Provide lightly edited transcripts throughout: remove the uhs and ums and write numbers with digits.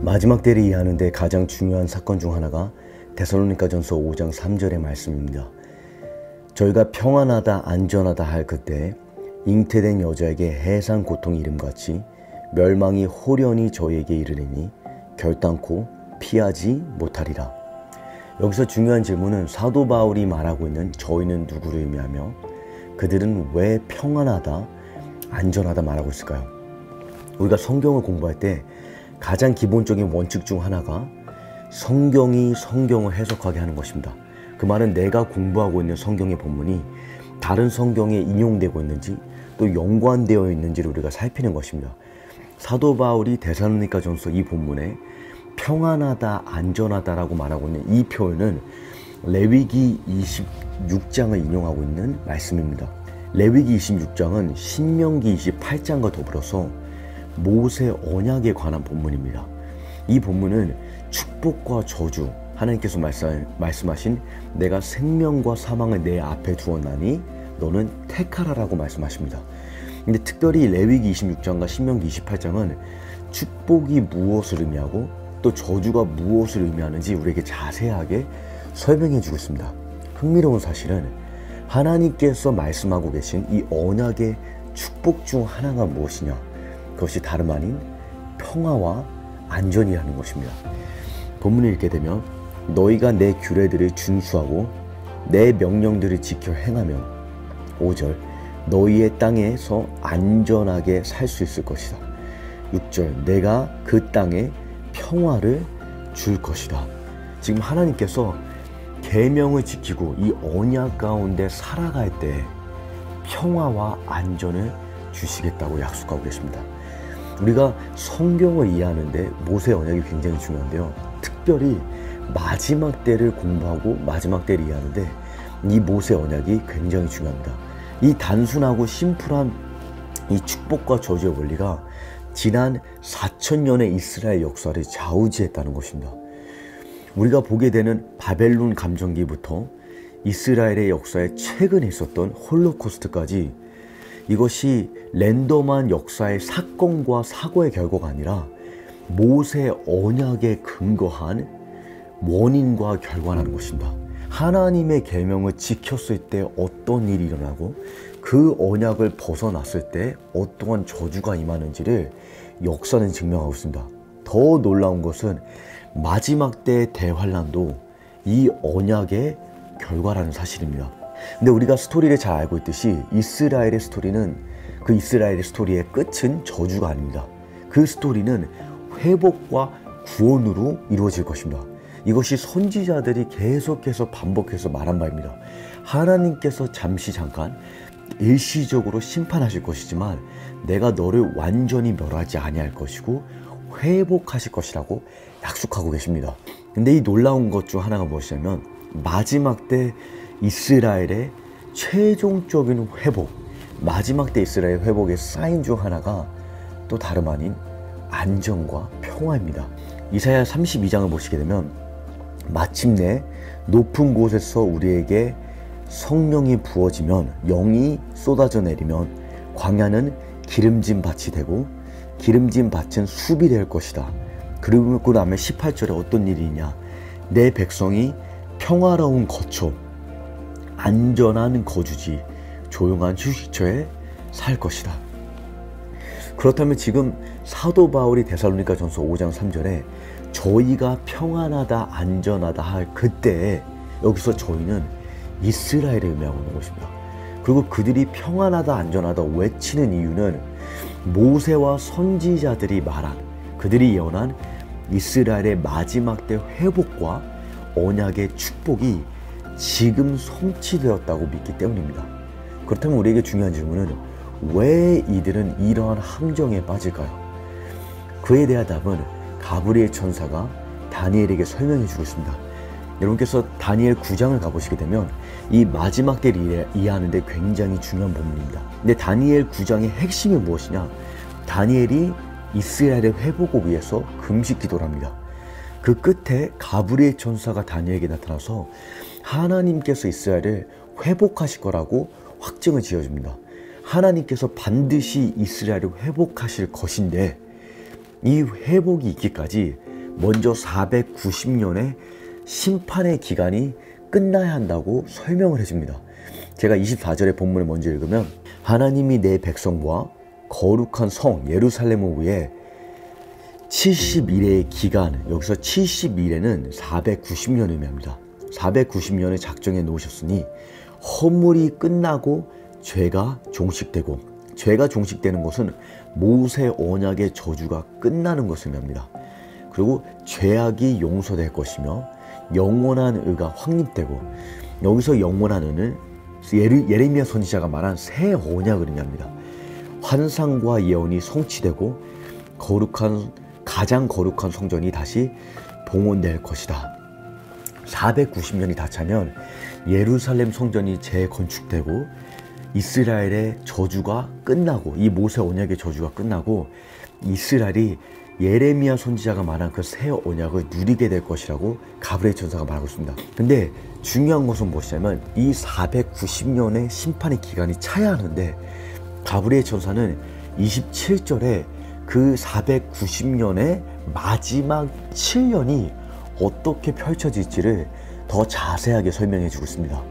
마지막 때를 이해하는 데 가장 중요한 사건 중 하나가 데살로니가전서 5장 3절의 말씀입니다. 저희가 평안하다 안전하다 할 그때 잉태된 여자에게 해산 고통이 이름같이 멸망이 호련히 저희에게 이르리니 결단코 피하지 못하리라. 여기서 중요한 질문은 사도 바울이 말하고 있는 저희는 누구를 의미하며 그들은 왜 평안하다 안전하다 말하고 있을까요? 우리가 성경을 공부할 때 가장 기본적인 원칙 중 하나가 성경이 성경을 해석하게 하는 것입니다. 그 말은 내가 공부하고 있는 성경의 본문이 다른 성경에 인용되고 있는지 또 연관되어 있는지를 우리가 살피는 것입니다. 사도 바울이 데살로니가전서 이 본문에 평안하다 안전하다라고 말하고 있는 이 표현은 레위기 26장을 인용하고 있는 말씀입니다. 레위기 26장은 신명기 28장과 더불어서 모세 언약에 관한 본문입니다. 이 본문은 축복과 저주, 하나님께서 말씀하신 내가 생명과 사망을 내 앞에 두었나니 너는 택하라라고 말씀하십니다. 근데 특별히 레위기 26장과 신명기 28장은 축복이 무엇을 의미하고 또 저주가 무엇을 의미하는지 우리에게 자세하게 설명해 주고 있습니다. 흥미로운 사실은 하나님께서 말씀하고 계신 이 언약의 축복 중 하나가 무엇이냐? 그것이 다름 아닌 평화와 안전이라는 것입니다. 본문을 읽게 되면 너희가 내 규례들을 준수하고 내 명령들을 지켜 행하면 5절 너희의 땅에서 안전하게 살 수 있을 것이다. 6절 내가 그 땅에 평화를 줄 것이다. 지금 하나님께서 계명을 지키고 이 언약 가운데 살아갈 때 평화와 안전을 주시겠다고 약속하고 계십니다. 우리가 성경을 이해하는데 모세 언약이 굉장히 중요한데요. 특별히 마지막 때를 공부하고 마지막 때를 이해하는데 이 모세 언약이 굉장히 중요합니다. 이 단순하고 심플한 이 축복과 저주의 원리가 지난 4,000년의 이스라엘 역사를 좌우지했다는 것입니다. 우리가 보게 되는 바벨론 감정기부터 이스라엘의 역사에 최근에 있었던 홀로코스트까지 이것이 랜덤한 역사의 사건과 사고의 결과가 아니라 모세 언약에 근거한 원인과 결과라는 것입니다. 하나님의 계명을 지켰을 때 어떤 일이 일어나고 그 언약을 벗어났을 때 어떠한 저주가 임하는지를 역사는 증명하고 있습니다. 더 놀라운 것은 마지막 때의 대환란도 이 언약의 결과라는 사실입니다. 근데 우리가 스토리를 잘 알고 있듯이 이스라엘의 스토리는 그 이스라엘의 스토리의 끝은 저주가 아닙니다. 그 스토리는 회복과 구원으로 이루어질 것입니다. 이것이 선지자들이 계속해서 반복해서 말한 바입니다. 하나님께서 잠깐 일시적으로 심판하실 것이지만 내가 너를 완전히 멸하지 아니할 것이고 회복하실 것이라고 약속하고 계십니다. 근데 이 놀라운 것 중 하나가 무엇이냐면 마지막 때 이스라엘의 최종적인 회복, 마지막 때 이스라엘 회복의 사인 중 하나가 또 다름 아닌 안정과 평화입니다. 이사야 32장을 보시게 되면 마침내 높은 곳에서 우리에게 성령이 부어지면 영이 쏟아져 내리면 광야는 기름진 밭이 되고 기름진 밭은 숲이 될 것이다. 그리고 나면 18절에 어떤 일이냐? 내 백성이 평화로운 거처, 안전한 거주지, 조용한 휴식처에 살 것이다. 그렇다면 지금 사도 바울이 데살로니가전서 5장 3절에 저희가 평안하다 안전하다 할 그때에 여기서 저희는 이스라엘을 의미하고 있는 것입니다. 그리고 그들이 평안하다 안전하다 외치는 이유는 모세와 선지자들이 말한 그들이 예언한 이스라엘의 마지막 때 회복과 언약의 축복이 지금 성취되었다고 믿기 때문입니다. 그렇다면 우리에게 중요한 질문은 왜 이들은 이러한 함정에 빠질까요? 그에 대한 답은 가브리엘 천사가 다니엘에게 설명해 주고 있습니다. 여러분께서 다니엘 9장을 가보시게 되면 이 마지막 때를 이해하는 데 굉장히 중요한 부분입니다. 근데 다니엘 9장의 핵심이 무엇이냐? 다니엘이 이스라엘의 회복을 위해서 금식 기도를 합니다. 그 끝에 가브리엘 천사가 다니엘에게 나타나서 하나님께서 이스라엘을 회복하실 거라고 확증을 지어줍니다. 하나님께서 반드시 이스라엘을 회복하실 것인데 이 회복이 있기까지 먼저 490년의 심판의 기간이 끝나야 한다고 설명을 해줍니다. 제가 24절의 본문을 먼저 읽으면 하나님이 내 백성과 거룩한 성 예루살렘을 위해 70일의 기간, 여기서 70일에는 490년을 의미합니다. 490년을 작정해 놓으셨으니 허물이 끝나고 죄가 종식되고, 죄가 종식되는 것은 모세 언약의 저주가 끝나는 것을 의미합니다. 그리고 죄악이 용서될 것이며 영원한 의가 확립되고, 여기서 영원한 의는 예레미야 선지자가 말한 새 언약을 의미합니다. 환상과 예언이 성취되고 가장 거룩한 성전이 다시 봉헌될 것이다. 490년이 다 차면 예루살렘 성전이 재건축되고 이스라엘의 저주가 끝나고, 이 모세 언약의 저주가 끝나고 이스라엘이 예레미야 선지자가 말한 그 새 언약을 누리게 될 것이라고 가브리엘 천사가 말하고 있습니다. 근데 중요한 것은 무엇이냐면 이 490년의 심판의 기간이 차야 하는데, 가브리엘 천사는 27절에 그 490년의 마지막 7년이 어떻게 펼쳐질지를 더 자세하게 설명해 주고 있습니다.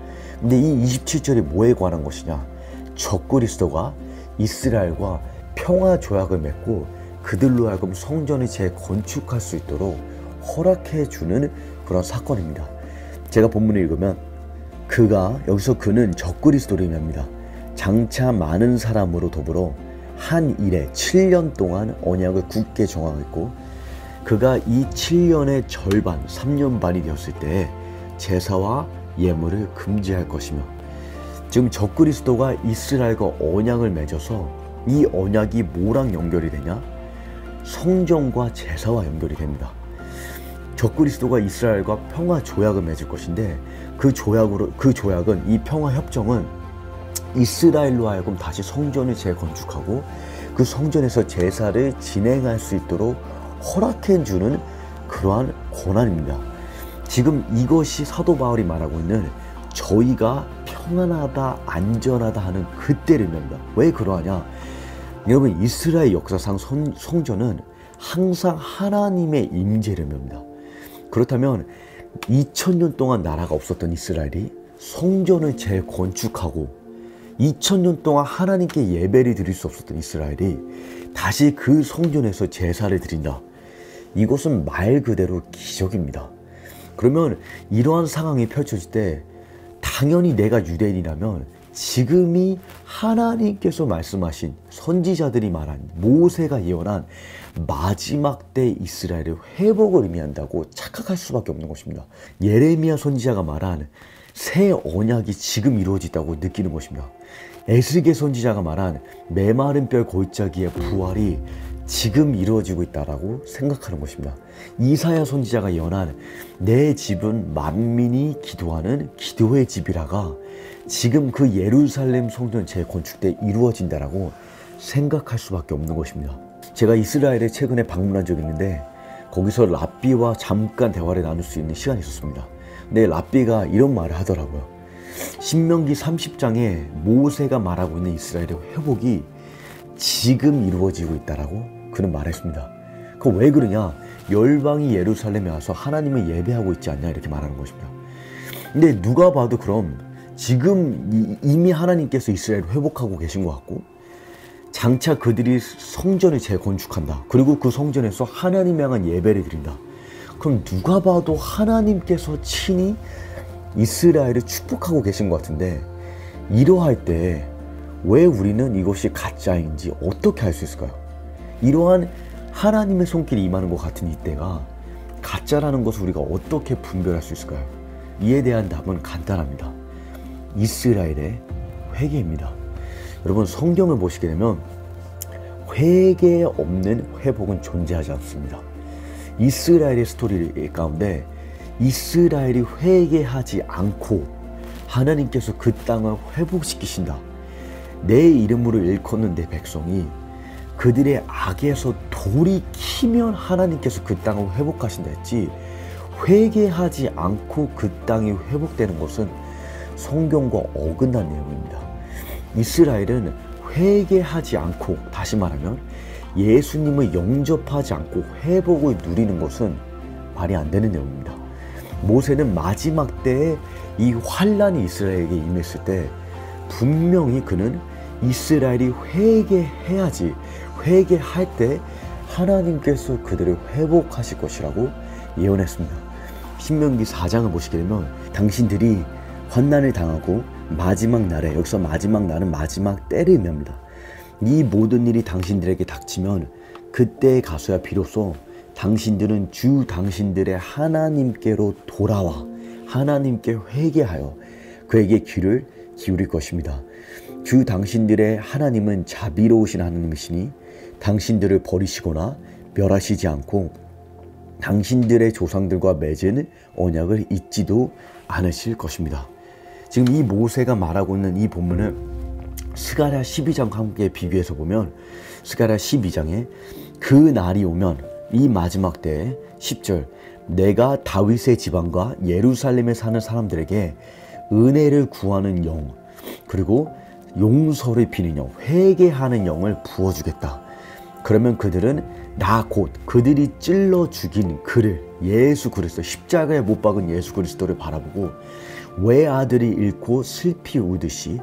근데 이 27절이 뭐에 관한 것이냐? 적그리스도가 이스라엘과 평화 조약을 맺고 그들로 하여금 성전을 재건축할 수 있도록 허락해 주는 그런 사건입니다. 제가 본문을 읽으면 여기서 그는 적그리스도를 의미합니다. 장차 많은 사람으로 더불어 한 일에 7년 동안 언약을 굳게 정하겠고, 그가 이 7년의 절반 3년 반이 되었을 때 제사와 예물을 금지할 것이며, 지금 적그리스도가 이스라엘과 언약을 맺어서 이 언약이 뭐랑 연결이 되냐? 성전과 제사와 연결이 됩니다. 적그리스도가 이스라엘과 평화 조약을 맺을 것인데, 그 조약은, 이 평화 협정은 이스라엘로 하여금 다시 성전을 재건축하고 그 성전에서 제사를 진행할 수 있도록 허락해 주는 그러한 권한입니다. 지금 이것이 사도 바울이 말하고 있는 저희가 평안하다, 안전하다 하는 그때를 의미합니다. 왜 그러하냐? 여러분, 이스라엘 역사상 성전은 항상 하나님의 임재를 의미합니다. 그렇다면 2000년 동안 나라가 없었던 이스라엘이 성전을 재건축하고 2000년 동안 하나님께 예배를 드릴 수 없었던 이스라엘이 다시 그 성전에서 제사를 드린다. 이것은 말 그대로 기적입니다. 그러면 이러한 상황이 펼쳐질 때 당연히 내가 유대인이라면 지금이 하나님께서 말씀하신, 선지자들이 말한, 모세가 예언한 마지막 때 이스라엘의 회복을 의미한다고 착각할 수밖에 없는 것입니다. 예레미야 선지자가 말한 새 언약이 지금 이루어진다고 느끼는 것입니다. 에스겔 선지자가 말한 메마른 뼈 골짜기의 부활이 지금 이루어지고 있다라고 생각하는 것입니다. 이사야 선지자가 예언한 내 집은 만민이 기도하는 기도의 집이라가 지금 그 예루살렘 성전 재건축 때 이루어진다라고 생각할 수밖에 없는 것입니다. 제가 이스라엘에 최근에 방문한 적이 있는데 거기서 랍비와 잠깐 대화를 나눌 수 있는 시간이 있었습니다. 근데 랍비가 이런 말을 하더라고요. 신명기 30장에 모세가 말하고 있는 이스라엘의 회복이 지금 이루어지고 있다라고 그는 말했습니다. 그 왜 그러냐? 열방이 예루살렘에 와서 하나님을 예배하고 있지 않냐, 이렇게 말하는 것입니다. 근데 누가 봐도 그럼 지금 이미 하나님께서 이스라엘을 회복하고 계신 것 같고, 장차 그들이 성전을 재건축한다. 그리고 그 성전에서 하나님을 향한 예배를 드린다. 그럼 누가 봐도 하나님께서 친히 이스라엘을 축복하고 계신 것 같은데, 이러할 때 왜 우리는 이것이 가짜인지 어떻게 알 수 있을까요? 이러한 하나님의 손길이 임하는 것 같은 이때가 가짜라는 것을 우리가 어떻게 분별할 수 있을까요? 이에 대한 답은 간단합니다. 이스라엘의 회개입니다. 여러분, 성경을 보시게 되면 회개 없는 회복은 존재하지 않습니다. 이스라엘의 스토리 가운데 이스라엘이 회개하지 않고 하나님께서 그 땅을 회복시키신다. 내 이름으로 일컫는 내 백성이 그들의 악에서 돌이키면 하나님께서 그 땅을 회복하신다 했지, 회개하지 않고 그 땅이 회복되는 것은 성경과 어긋난 내용입니다. 이스라엘은 회개하지 않고, 다시 말하면 예수님을 영접하지 않고 회복을 누리는 것은 말이 안 되는 내용입니다. 모세는 마지막 때에 이 환란이 이스라엘에게 임했을 때 분명히 그는 이스라엘이 회개해야지, 회개할 때 하나님께서 그들을 회복하실 것이라고 예언했습니다. 신명기 4장을 보시게 되면 당신들이 환난을 당하고 마지막 날에, 여기서 마지막 날은 마지막 때를 의미합니다. 이 모든 일이 당신들에게 닥치면 그때에 가서야 비로소 당신들은 주 당신들의 하나님께로 돌아와 하나님께 회개하여 그에게 귀를 기울일 것입니다. 주 당신들의 하나님은 자비로우신 하나님이시니 당신들을 버리시거나 멸하시지 않고 당신들의 조상들과 맺은 언약을 잊지도 않으실 것입니다. 지금 이 모세가 말하고 있는 이 본문을 스가랴 12장과 함께 비교해서 보면 스가랴 12장에 그 날이 오면 이 마지막 때에 10절 내가 다윗의 집안과 예루살렘에 사는 사람들에게 은혜를 구하는 영 그리고 용서를 비는 영 회개하는 영을 부어주겠다. 그러면 그들은 나 곧 그들이 찔러 죽인 그를 예수 그리스도 십자가에 못 박은 예수 그리스도를 바라보고 외아들이 잃고 슬피 울듯이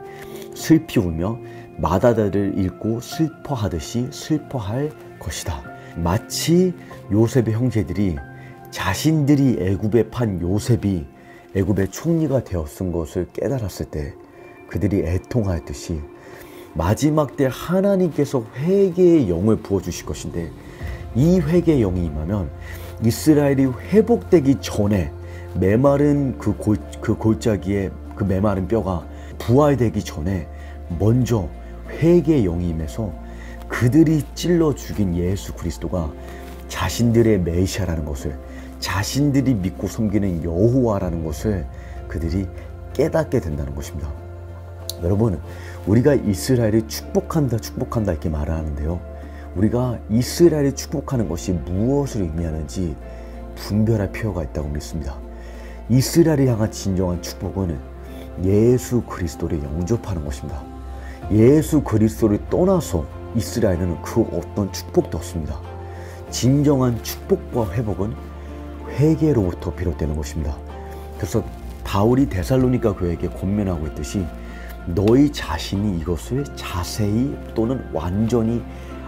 슬피 울며 맏아들을 잃고 슬퍼하듯이 슬퍼할 것이다. 마치 요셉의 형제들이 자신들이 애굽에 판 요셉이 애굽의 총리가 되었은 것을 깨달았을 때 그들이 애통하였듯이 마지막 때 하나님께서 회개의 영을 부어주실 것인데 이 회개의 영이 임하면 이스라엘이 회복되기 전에 메마른 그 골짜기에 그 메마른 뼈가 부활되기 전에 먼저 회개의 영이 임해서 그들이 찔러 죽인 예수 그리스도가 자신들의 메시아라는 것을 자신들이 믿고 섬기는 여호와라는 것을 그들이 깨닫게 된다는 것입니다. 여러분, 우리가 이스라엘을 축복한다 이렇게 말을 하는데요. 우리가 이스라엘을 축복하는 것이 무엇을 의미하는지 분별할 필요가 있다고 믿습니다. 이스라엘을 향한 진정한 축복은 예수 그리스도를 영접하는 것입니다. 예수 그리스도를 떠나서 이스라엘은 그 어떤 축복도 없습니다. 진정한 축복과 회복은 회개로부터 비롯되는 것입니다. 그래서 바울이 데살로니가 교회에게 권면하고 있듯이 너희 자신이 이것을 자세히 또는 완전히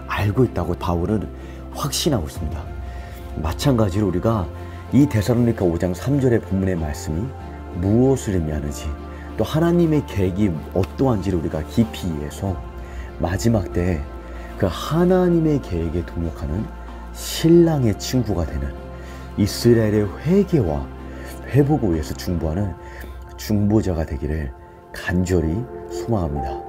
알고 있다고 바울은 확신하고 있습니다. 마찬가지로 우리가 이 데살로니가 5장 3절의 본문의 말씀이 무엇을 의미하는지 또 하나님의 계획이 어떠한지를 우리가 깊이 이해해서 마지막 때에 그 하나님의 계획에 동역하는 신랑의 친구가 되는 이스라엘의 회개와 회복을 위해서 중보하는 중보자가 되기를 간절히 소망합니다.